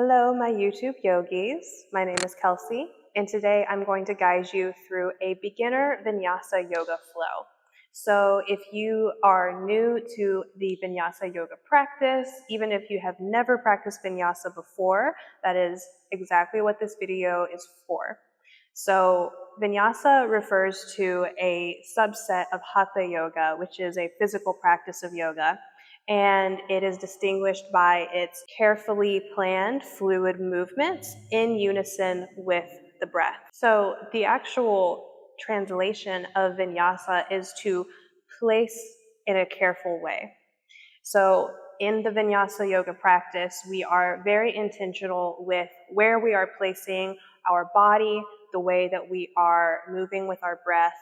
Hello, my YouTube yogis. My name is Kelsey, and today I'm going to guide you through a beginner Vinyasa yoga flow. So if you are new to the Vinyasa yoga practice, even if you have never practiced Vinyasa before, that is exactly what this video is for. So Vinyasa refers to a subset of Hatha yoga, which is a physical practice of yoga, and it is distinguished by its carefully planned fluid movements in unison with the breath. So the actual translation of Vinyasa is to place in a careful way. So in the Vinyasa yoga practice, we are very intentional with where we are placing our body, the way that we are moving with our breath,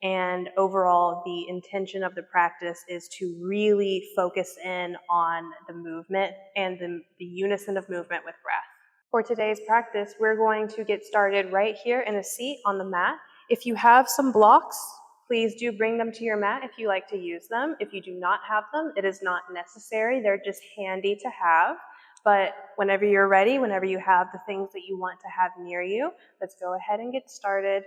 and overall the intention of the practice is to really focus in on the movement and the unison of movement with breath. For today's practice, we're going to get started right here in a seat on the mat. If you have some blocks, please do bring them to your mat if you like to use them. If you do not have them, it is not necessary. They're just handy to have. But whenever you're ready, whenever you have the things that you want to have near you, let's go ahead and get started.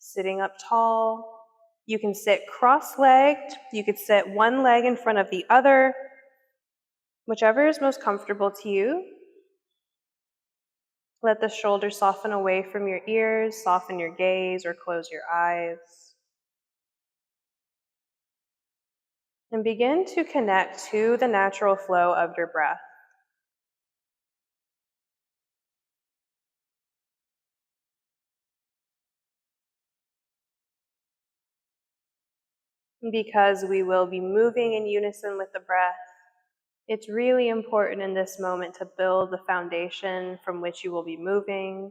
Sitting up tall. You can sit cross-legged. You could sit one leg in front of the other, whichever is most comfortable to you. Let the shoulders soften away from your ears, soften your gaze, or close your eyes. And begin to connect to the natural flow of your breath. Because we will be moving in unison with the breath, it's really important in this moment to build the foundation from which you will be moving.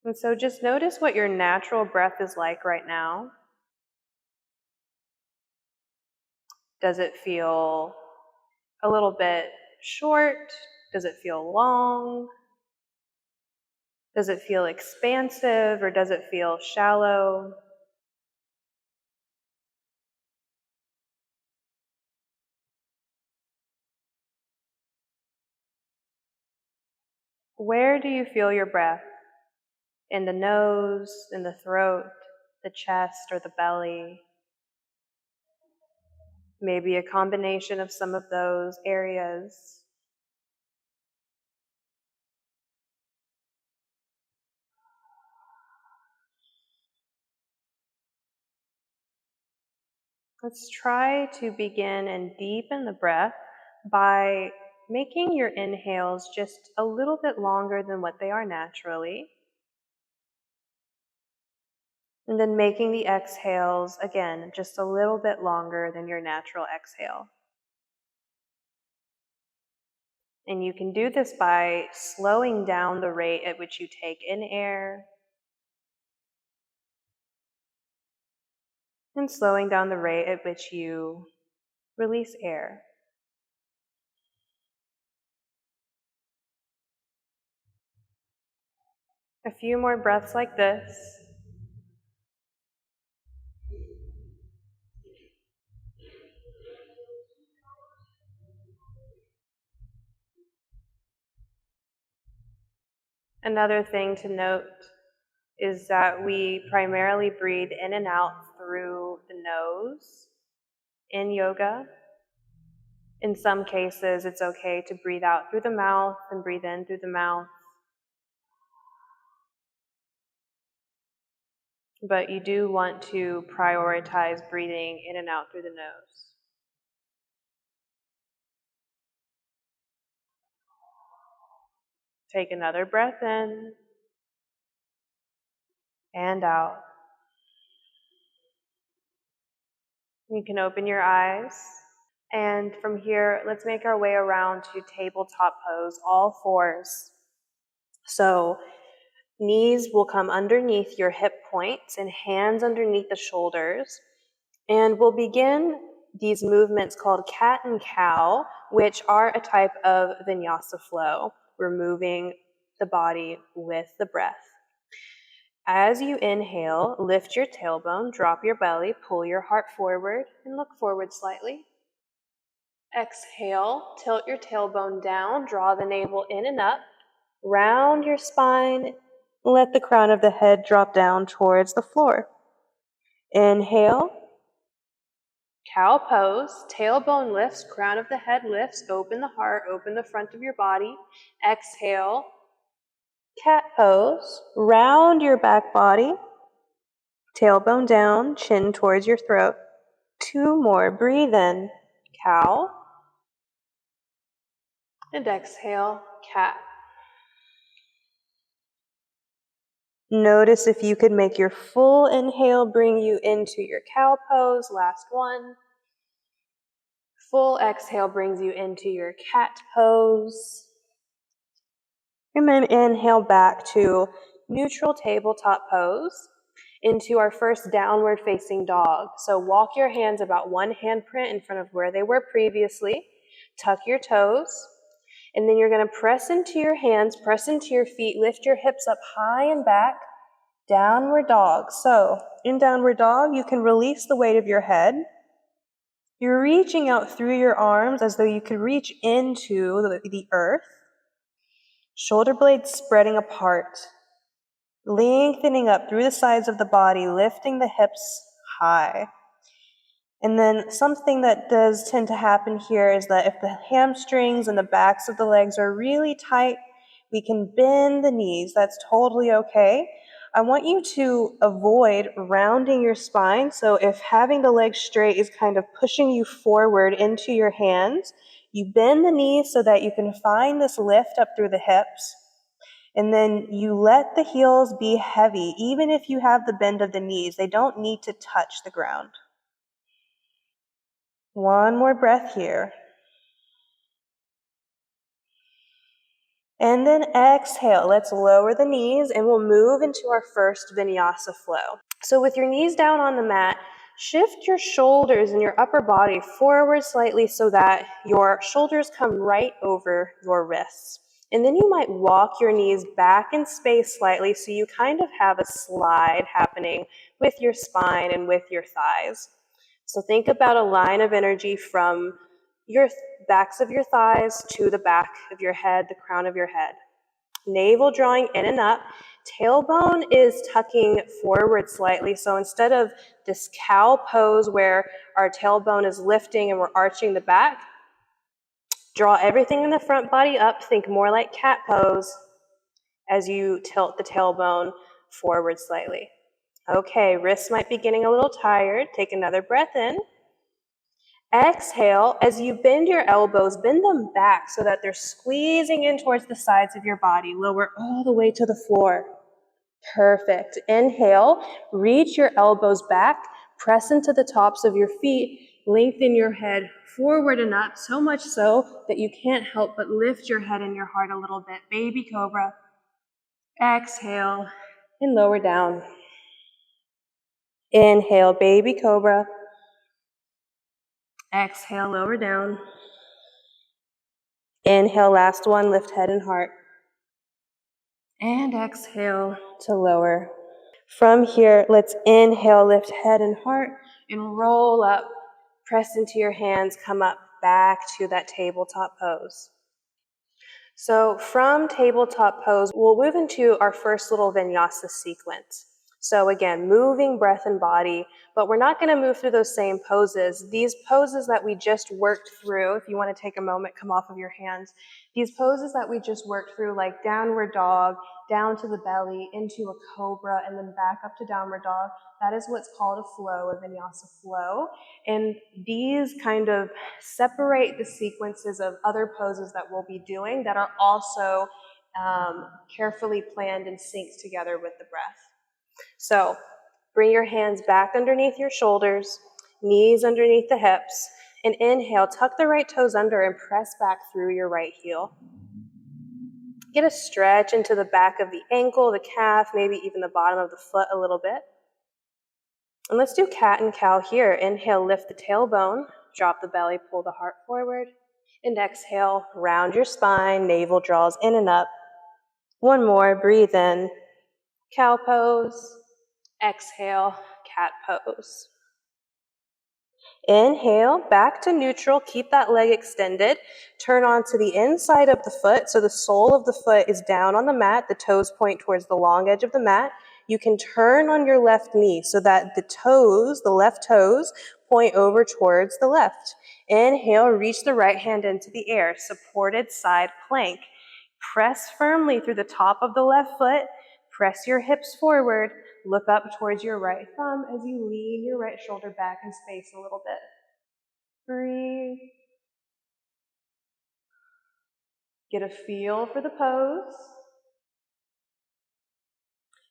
And so just notice what your natural breath is like right now. Does it feel a little bit short? Does it feel long? Does it feel expansive or does it feel shallow? Where do you feel your breath? In the nose, in the throat, the chest, or the belly? Maybe a combination of some of those areas. Let's try to begin and deepen the breath by making your inhales just a little bit longer than what they are naturally. And then making the exhales, again, just a little bit longer than your natural exhale. And you can do this by slowing down the rate at which you take in air and slowing down the rate at which you release air. A few more breaths like this. Another thing to note is that we primarily breathe in and out through the nose in yoga. In some cases, it's okay to breathe out through the mouth and breathe in through the mouth. But you do want to prioritize breathing in and out through the nose. Take another breath in and out. You can open your eyes. And from here, let's make our way around to tabletop pose, all fours. So knees will come underneath your hip points and hands underneath the shoulders. And we'll begin these movements called cat and cow, which are a type of Vinyasa flow. We're moving the body with the breath. As you inhale, lift your tailbone, drop your belly, pull your heart forward, and look forward slightly. Exhale, tilt your tailbone down, draw the navel in and up, round your spine, let the crown of the head drop down towards the floor. Inhale, cow pose, tailbone lifts, crown of the head lifts, open the heart, open the front of your body. Exhale, cat pose, round your back body, tailbone down, chin towards your throat. 2 more, breathe in, cow, and exhale, cat. Notice if you could make your full inhale bring you into your cow pose, last one. Full exhale brings you into your cat pose. And then inhale back to neutral tabletop pose into our first downward facing dog. So walk your hands about 1 handprint in front of where they were previously. Tuck your toes. And then you're going to press into your hands, press into your feet, lift your hips up high and back. Downward dog. So in downward dog, you can release the weight of your head. You're reaching out through your arms as though you could reach into the earth. Shoulder blades spreading apart. Lengthening up through the sides of the body, lifting the hips high. And then something that does tend to happen here is that if the hamstrings and the backs of the legs are really tight, we can bend the knees. That's totally okay. I want you to avoid rounding your spine. So if having the legs straight is kind of pushing you forward into your hands, you bend the knees so that you can find this lift up through the hips. And then you let the heels be heavy. Even if you have the bend of the knees, they don't need to touch the ground. 1 more breath here. And then exhale. Let's lower the knees and we'll move into our first Vinyasa Flow. So with your knees down on the mat, shift your shoulders and your upper body forward slightly so that your shoulders come right over your wrists. And then you might walk your knees back in space slightly so you kind of have a slide happening with your spine and with your thighs. So think about a line of energy from your backs of your thighs to the back of your head, the crown of your head. Navel drawing in and up. Tailbone is tucking forward slightly. So instead of this cow pose where our tailbone is lifting and we're arching the back, draw everything in the front body up. Think more like cat pose as you tilt the tailbone forward slightly. Okay, wrists might be getting a little tired. Take another breath in. Exhale, as you bend your elbows, bend them back so that they're squeezing in towards the sides of your body. Lower all the way to the floor. Perfect. Inhale, reach your elbows back, press into the tops of your feet, lengthen your head forward and up, so much so that you can't help but lift your head and your heart a little bit. Baby cobra. Exhale and lower down. Inhale, baby cobra. Exhale, lower down. Inhale, last one, lift head and heart. And exhale to lower. From here, let's inhale, lift head and heart, and roll up. Press into your hands, come up back to that tabletop pose. So from tabletop pose, we'll move into our first little vinyasa sequence. So again, moving breath and body, but we're not going to move through those same poses. These poses that we just worked through, if you want to take a moment, come off of your hands. These poses that we just worked through, like downward dog, down to the belly, into a cobra, and then back up to downward dog, that is what's called a flow, a vinyasa flow. And these kind of separate the sequences of other poses that we'll be doing that are also carefully planned and synced together with the breath. So bring your hands back underneath your shoulders, knees underneath the hips, and inhale, tuck the right toes under and press back through your right heel. Get a stretch into the back of the ankle, the calf, maybe even the bottom of the foot a little bit. And let's do cat and cow here. Inhale, lift the tailbone, drop the belly, pull the heart forward. And exhale, round your spine, navel draws in and up. 1 more, breathe in, cow pose. Exhale, cat pose. Inhale, back to neutral. Keep that leg extended. Turn onto the inside of the foot, so the sole of the foot is down on the mat. The toes point towards the long edge of the mat. You can turn on your left knee so that the toes, the left toes, point over towards the left. Inhale, reach the right hand into the air. Supported side plank. Press firmly through the top of the left foot. Press your hips forward. Look up towards your right thumb as you lean your right shoulder back in space a little bit. Breathe. Get a feel for the pose.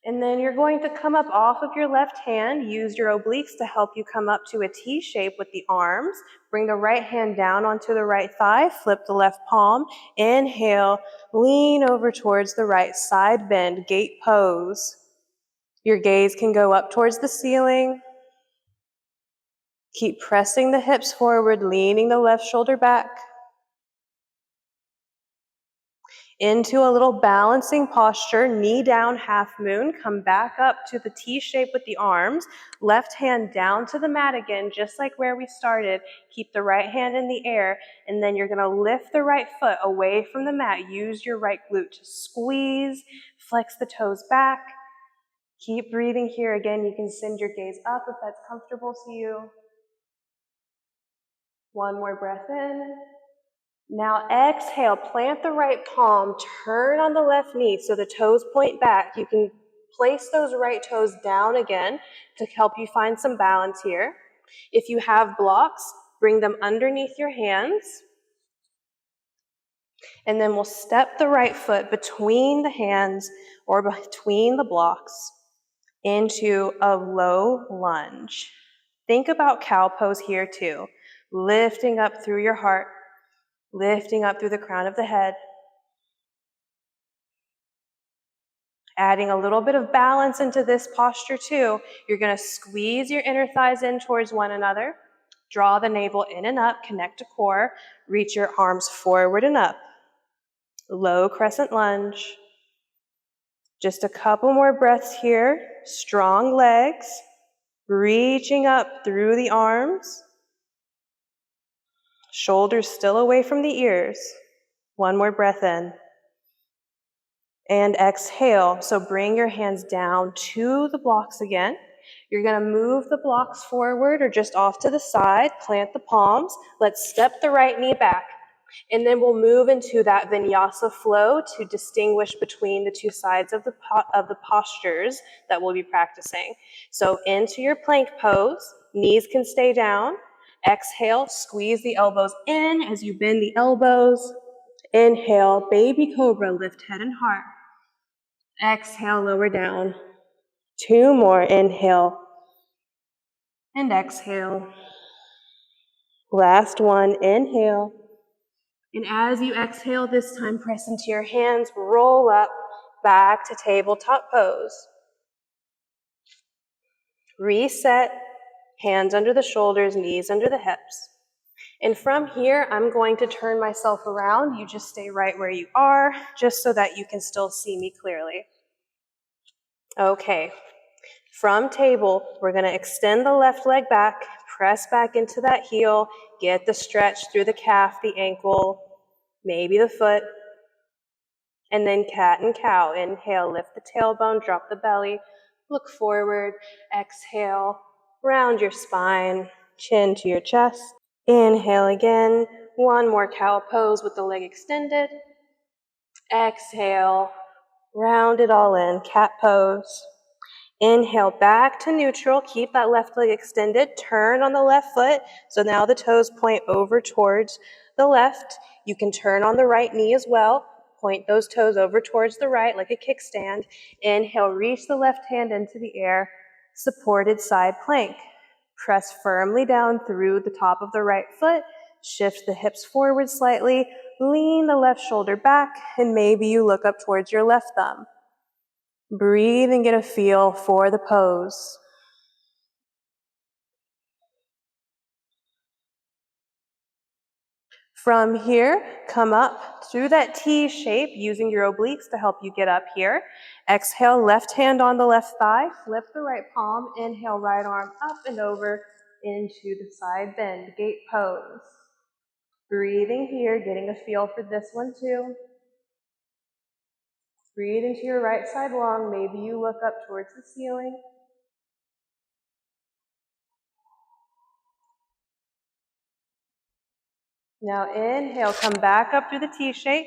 And then you're going to come up off of your left hand. Use your obliques to help you come up to a T shape with the arms. Bring the right hand down onto the right thigh. Flip the left palm. Inhale. Lean over towards the right side bend. Gate pose. Your gaze can go up towards the ceiling. Keep pressing the hips forward, leaning the left shoulder back. Into a little balancing posture, knee down, half moon. Come back up to the T shape with the arms. Left hand down to the mat again, just like where we started. Keep the right hand in the air, and then you're gonna lift the right foot away from the mat. Use your right glute to squeeze, flex the toes back. Keep breathing here. Again, you can send your gaze up if that's comfortable to you. One more breath in. Now exhale, plant the right palm, turn on the left knee so the toes point back. You can place those right toes down again to help you find some balance here. If you have blocks, bring them underneath your hands. And then we'll step the right foot between the hands or between the blocks into a low lunge. Think about cow pose here too. Lifting up through your heart. Lifting up through the crown of the head. Adding a little bit of balance into this posture too. You're going to squeeze your inner thighs in towards one another. Draw the navel in and up, connect to core. Reach your arms forward and up. Low crescent lunge. Just a couple more breaths here. Strong legs. Reaching up through the arms. Shoulders still away from the ears. One more breath in. And exhale. So bring your hands down to the blocks again. You're going to move the blocks forward or just off to the side. Plant the palms. Let's step the right knee back. And then we'll move into that Vinyasa Flow to distinguish between the two sides of the postures that we'll be practicing. So into your plank pose. Knees can stay down. Exhale, squeeze the elbows in as you bend the elbows. Inhale, baby cobra, lift head and heart. Exhale, lower down. Two more, inhale. And exhale. Last one, inhale. And as you exhale this time, press into your hands, roll up, back to tabletop pose. Reset, hands under the shoulders, knees under the hips. And from here, I'm going to turn myself around. You just stay right where you are, just so that you can still see me clearly. Okay, from table, we're going to extend the left leg back, press back into that heel, get the stretch through the calf, the ankle, maybe the foot, and then cat and cow. Inhale, lift the tailbone, drop the belly, look forward, exhale, round your spine, chin to your chest. Inhale again, one more cow pose with the leg extended. Exhale, round it all in, cat pose. Inhale, back to neutral, keep that left leg extended, turn on the left foot, so now the toes point over towards the left. You can turn on the right knee as well, point those toes over towards the right like a kickstand. Inhale, reach the left hand into the air, supported side plank. Press firmly down through the top of the right foot, shift the hips forward slightly, lean the left shoulder back, and maybe you look up towards your left thumb. Breathe and get a feel for the pose. From here, come up through that T shape using your obliques to help you get up here. Exhale, left hand on the left thigh, flip the right palm, inhale, right arm up and over, into the side bend, gate pose. Breathing here, getting a feel for this one too. Breathe into your right side long. Maybe you look up towards the ceiling. Now inhale, come back up through the T-shape.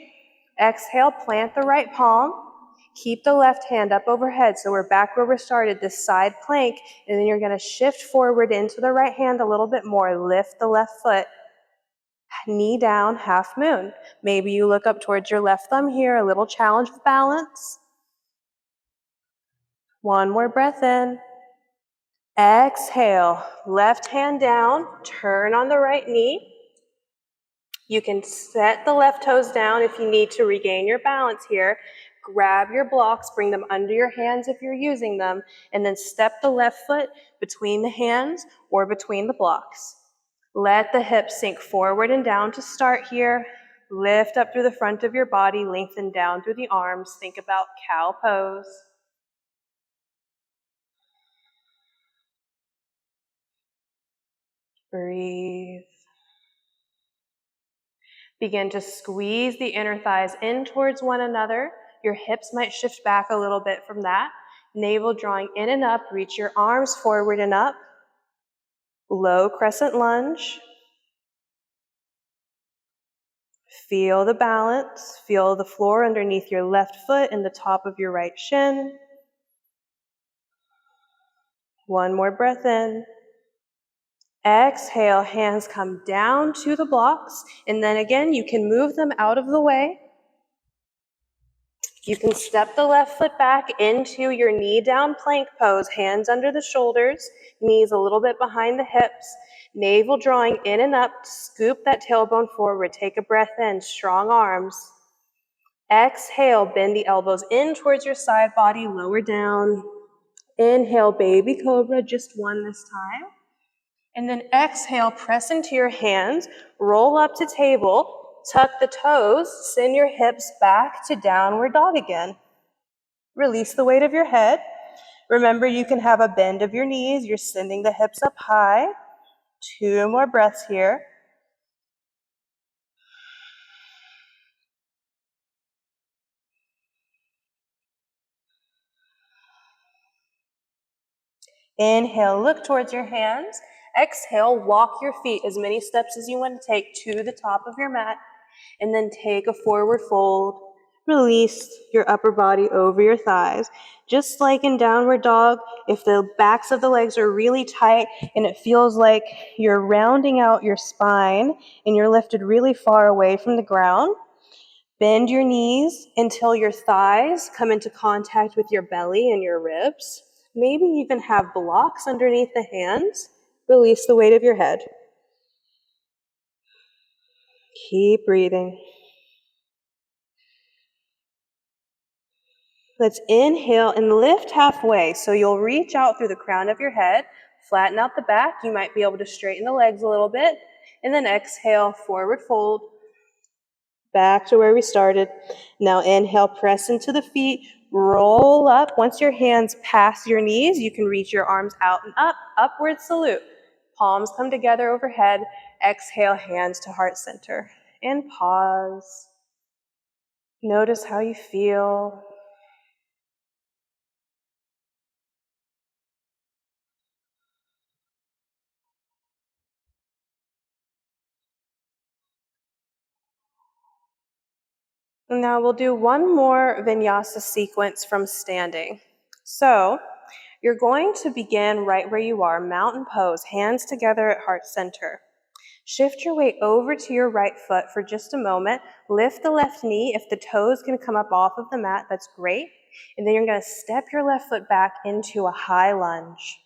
Exhale, plant the right palm. Keep the left hand up overhead, so we're back where we started, this side plank, and then you're going to shift forward into the right hand a little bit more. Lift the left foot. Knee down, half moon. Maybe you look up towards your left thumb here, a little challenge with balance. One more breath in. Exhale, left hand down, turn on the right knee. You can set the left toes down if you need to regain your balance here. Grab your blocks, bring them under your hands if you're using them, and then step the left foot between the hands or between the blocks. Let the hips sink forward and down to start here. Lift up through the front of your body, lengthen down through the arms. Think about cow pose. Breathe. Begin to squeeze the inner thighs in towards one another. Your hips might shift back a little bit from that. Navel drawing in and up. Reach your arms forward and up. Low crescent lunge. Feel the balance. Feel the floor underneath your left foot and the top of your right shin. One more breath in. Exhale, hands come down to the blocks, and then again, you can move them out of the way. You can step the left foot back into your knee down plank pose, hands under the shoulders, knees a little bit behind the hips, navel drawing in and up, scoop that tailbone forward, take a breath in, strong arms. Exhale, bend the elbows in towards your side body, lower down. Inhale, baby cobra, just one this time. And then exhale, press into your hands, roll up to table, tuck the toes, send your hips back to downward dog again. Release the weight of your head. Remember, you can have a bend of your knees. You're sending the hips up high. 2 more breaths here. Inhale, look towards your hands. Exhale, walk your feet as many steps as you want to take to the top of your mat. And then take a forward fold. Release your upper body over your thighs. Just like in downward dog, if the backs of the legs are really tight and it feels like you're rounding out your spine and you're lifted really far away from the ground, bend your knees until your thighs come into contact with your belly and your ribs. Maybe even have blocks underneath the hands. Release the weight of your head. Keep breathing. Let's inhale and lift halfway. So you'll reach out through the crown of your head, flatten out the back. You might be able to straighten the legs a little bit. And then exhale, forward fold. Back to where we started. Now inhale, press into the feet, roll up. Once your hands pass your knees, you can reach your arms out and up, upward salute. Palms come together overhead. Exhale, hands to heart center. And pause. Notice how you feel. Now we'll do one more vinyasa sequence from standing. So you're going to begin right where you are, mountain pose, hands together at heart center. Shift your weight over to your right foot for just a moment. Lift the left knee. If the toes can come up off of the mat, that's great. And then you're going to step your left foot back into a high lunge.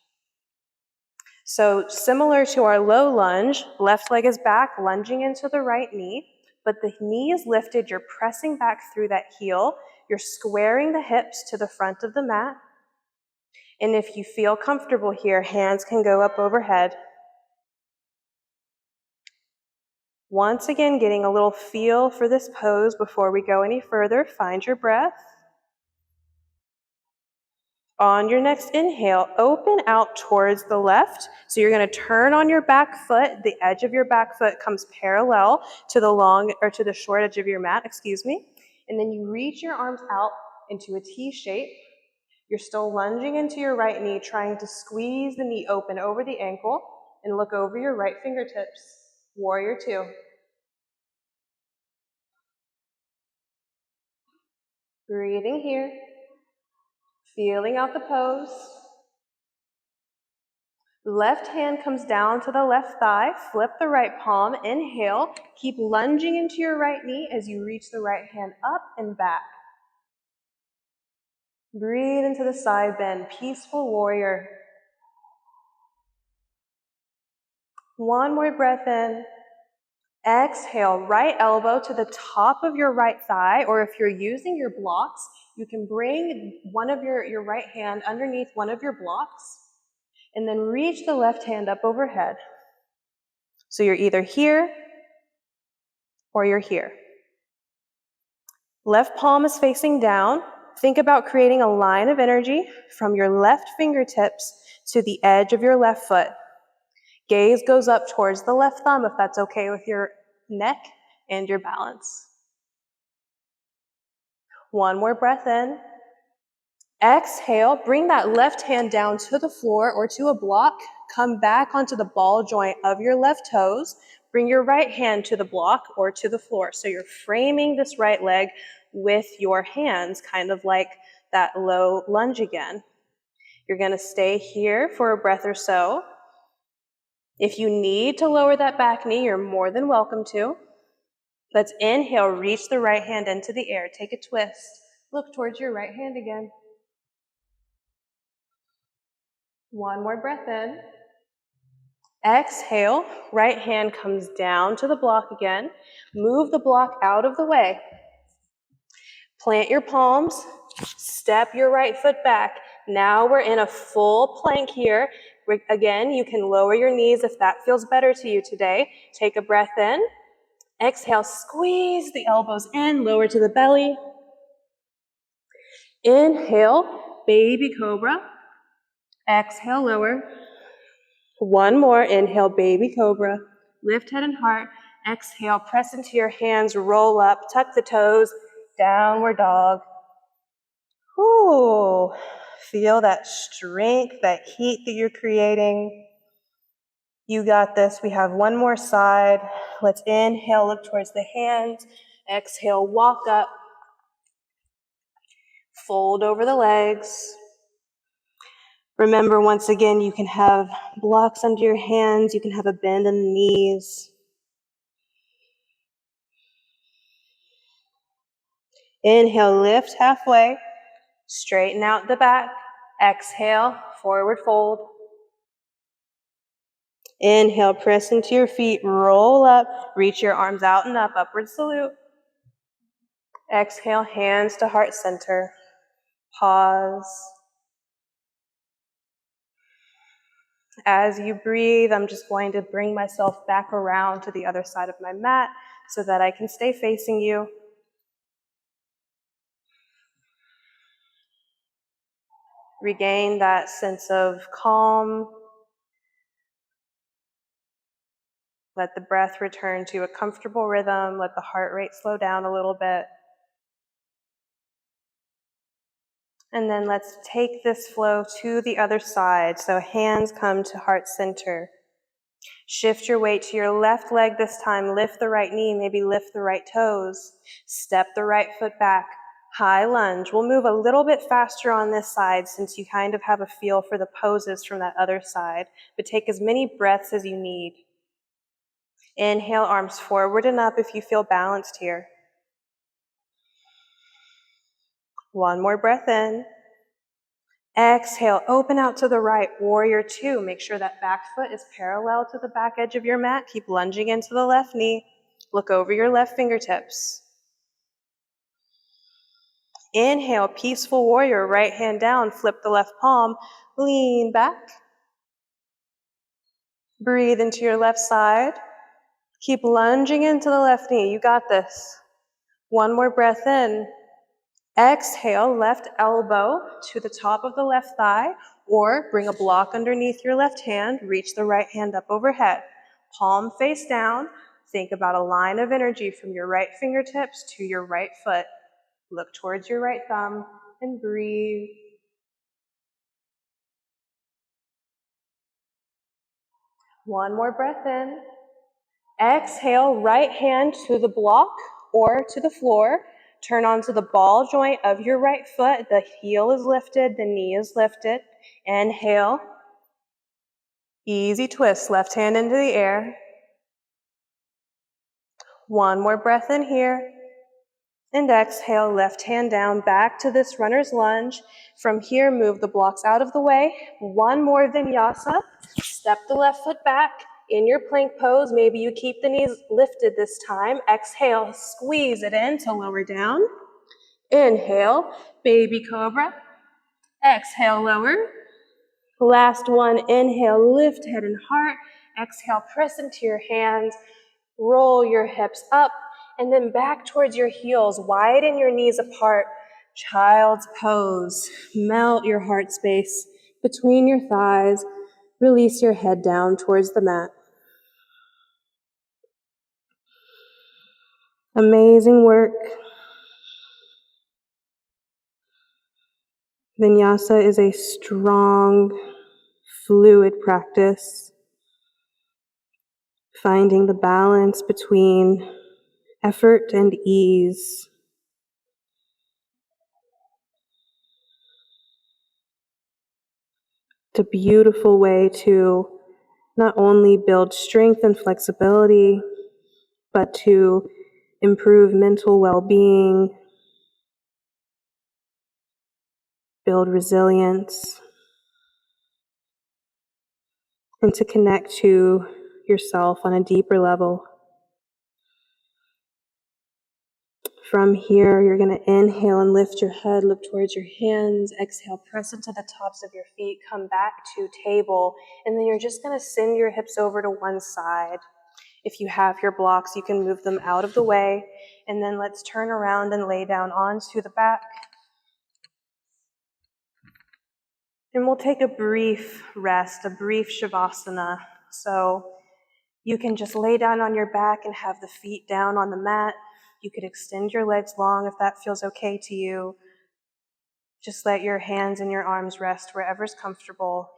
So similar to our low lunge, left leg is back, lunging into the right knee. But the knee is lifted, you're pressing back through that heel, you're squaring the hips to the front of the mat. And if you feel comfortable here, hands can go up overhead. Once again, getting a little feel for this pose before we go any further. Find your breath. On your next inhale, open out towards the left. So you're going to turn on your back foot. The edge of your back foot comes parallel to the short edge of your mat, And then you reach your arms out into a T shape. You're still lunging into your right knee, trying to squeeze the knee open over the ankle and look over your right fingertips. Warrior two. Breathing here. Feeling out the pose. Left hand comes down to the left thigh. Flip the right palm. Inhale. Keep lunging into your right knee as you reach the right hand up and back. Breathe into the side bend. Peaceful warrior. One more breath in. Exhale, right elbow to the top of your right thigh, or if you're using your blocks, you can bring one of your right hand underneath one of your blocks, and then reach the left hand up overhead. So you're either here or you're here. Left palm is facing down. Think about creating a line of energy from your left fingertips to the edge of your left foot. Gaze goes up towards the left thumb if that's okay with your neck and your balance. One more breath in. Exhale, bring that left hand down to the floor or to a block. Come back onto the ball joint of your left toes. Bring your right hand to the block or to the floor. So you're framing this right leg with your hands, kind of like that low lunge again. You're going to stay here for a breath or so. If you need to lower that back knee, you're more than welcome to. Let's inhale, reach the right hand into the air. Take a twist. Look towards your right hand again. One more breath in. Exhale, right hand comes down to the block again. Move the block out of the way. Plant your palms, step your right foot back. Now we're in a full plank here. Again, you can lower your knees if that feels better to you today. Take a breath in. Exhale, squeeze the elbows in, lower to the belly. Inhale, baby cobra. Exhale, lower. One more, inhale, baby cobra. Lift head and heart. Exhale, press into your hands, roll up, tuck the toes, downward dog. Ooh, feel that strength, that heat that you're creating. You got this. We have one more side. Let's inhale, look towards the hands. Exhale, walk up. Fold over the legs. Remember, once again, you can have blocks under your hands. You can have a bend in the knees. Inhale, lift halfway. Straighten out the back. Exhale, forward fold. Inhale, press into your feet, roll up, reach your arms out and up, upward salute. Exhale, hands to heart center. Pause. As you breathe, I'm just going to bring myself back around to the other side of my mat so that I can stay facing you. Regain that sense of calm. Let the breath return to a comfortable rhythm. Let the heart rate slow down a little bit. And then let's take this flow to the other side. So hands come to heart center. Shift your weight to your left leg this time. Lift the right knee, maybe lift the right toes. Step the right foot back. High lunge. We'll move a little bit faster on this side since you kind of have a feel for the poses from that other side. But take as many breaths as you need. Inhale, arms forward and up if you feel balanced here. One more breath in. Exhale, open out to the right, warrior two. Make sure that back foot is parallel to the back edge of your mat. Keep lunging into the left knee. Look over your left fingertips. Inhale, peaceful warrior, right hand down, flip the left palm, lean back. Breathe into your left side. Keep lunging into the left knee. You got this. One more breath in. Exhale, left elbow to the top of the left thigh, or bring a block underneath your left hand, reach the right hand up overhead. Palm face down, think about a line of energy from your right fingertips to your right foot. Look towards your right thumb and breathe. One more breath in. Exhale, right hand to the block or to the floor. Turn onto the ball joint of your right foot. The heel is lifted, the knee is lifted. Inhale. Easy twist, left hand into the air. One more breath in here. And exhale, left hand down, back to this runner's lunge. From here, move the blocks out of the way. One more vinyasa. Step the left foot back. In your plank pose, maybe you keep the knees lifted this time. Exhale, squeeze it in to lower down. Inhale, baby cobra. Exhale, lower. Last one, inhale, lift head and heart. Exhale, press into your hands. Roll your hips up and then back towards your heels. Widen your knees apart. Child's pose. Melt your heart space between your thighs. Release your head down towards the mat. Amazing work. Vinyasa is a strong, fluid practice. Finding the balance between effort and ease. It's a beautiful way to not only build strength and flexibility, but to improve mental well-being, build resilience, and to connect to yourself on a deeper level. From here, you're going to inhale and lift your head, look towards your hands. Exhale, press into the tops of your feet, come back to table, and then you're just going to send your hips over to one side. If you have your blocks, you can move them out of the way, and then let's turn around and lay down onto the back. And we'll take a brief rest, a brief shavasana. So you can just lay down on your back and have the feet down on the mat. You could extend your legs long if that feels okay to you. Just let your hands and your arms rest wherever's comfortable.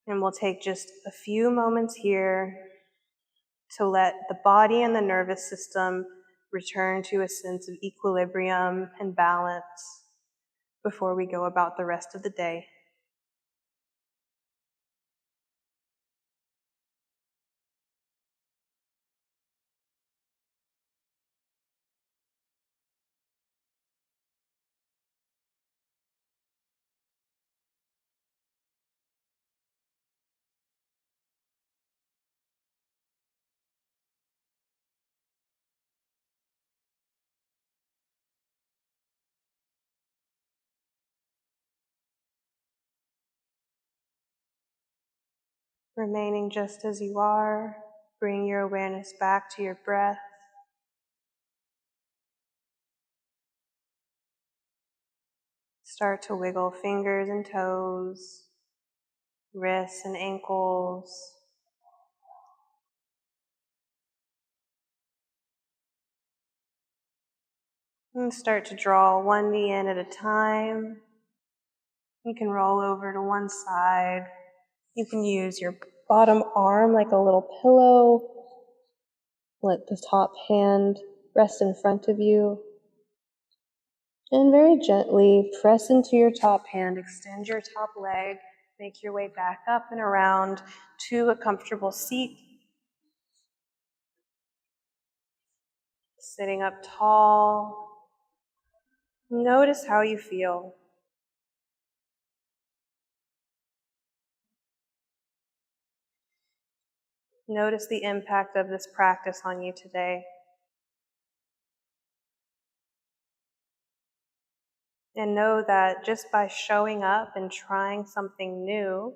And we'll take just a few moments here to let the body and the nervous system return to a sense of equilibrium and balance before we go about the rest of the day. Remaining just as you are, bring your awareness back to your breath. Start to wiggle fingers and toes, wrists and ankles. And start to draw one knee in at a time. You can roll over to one side. You can use your bottom arm like a little pillow. Let the top hand rest in front of you. And very gently press into your top hand, extend your top leg, make your way back up and around to a comfortable seat. Sitting up tall. Notice how you feel. Notice the impact of this practice on you today. And know that just by showing up and trying something new,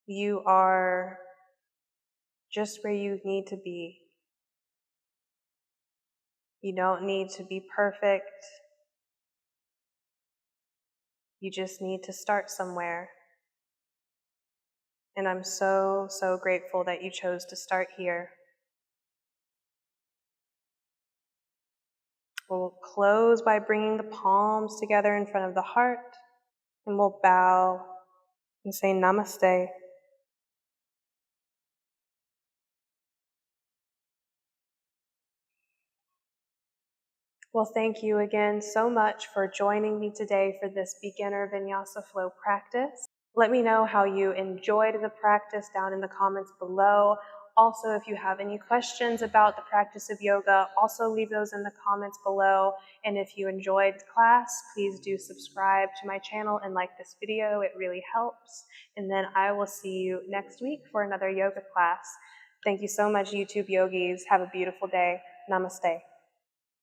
you are just where you need to be. You don't need to be perfect. You just need to start somewhere. And I'm so, so grateful that you chose to start here. We'll close by bringing the palms together in front of the heart, and we'll bow and say namaste. Well, thank you again so much for joining me today for this beginner Vinyasa Flow practice. Let me know how you enjoyed the practice down in the comments below. Also, if you have any questions about the practice of yoga, also leave those in the comments below. And if you enjoyed the class, please do subscribe to my channel and like this video. It really helps. And then I will see you next week for another yoga class. Thank you so much, YouTube yogis. Have a beautiful day. Namaste.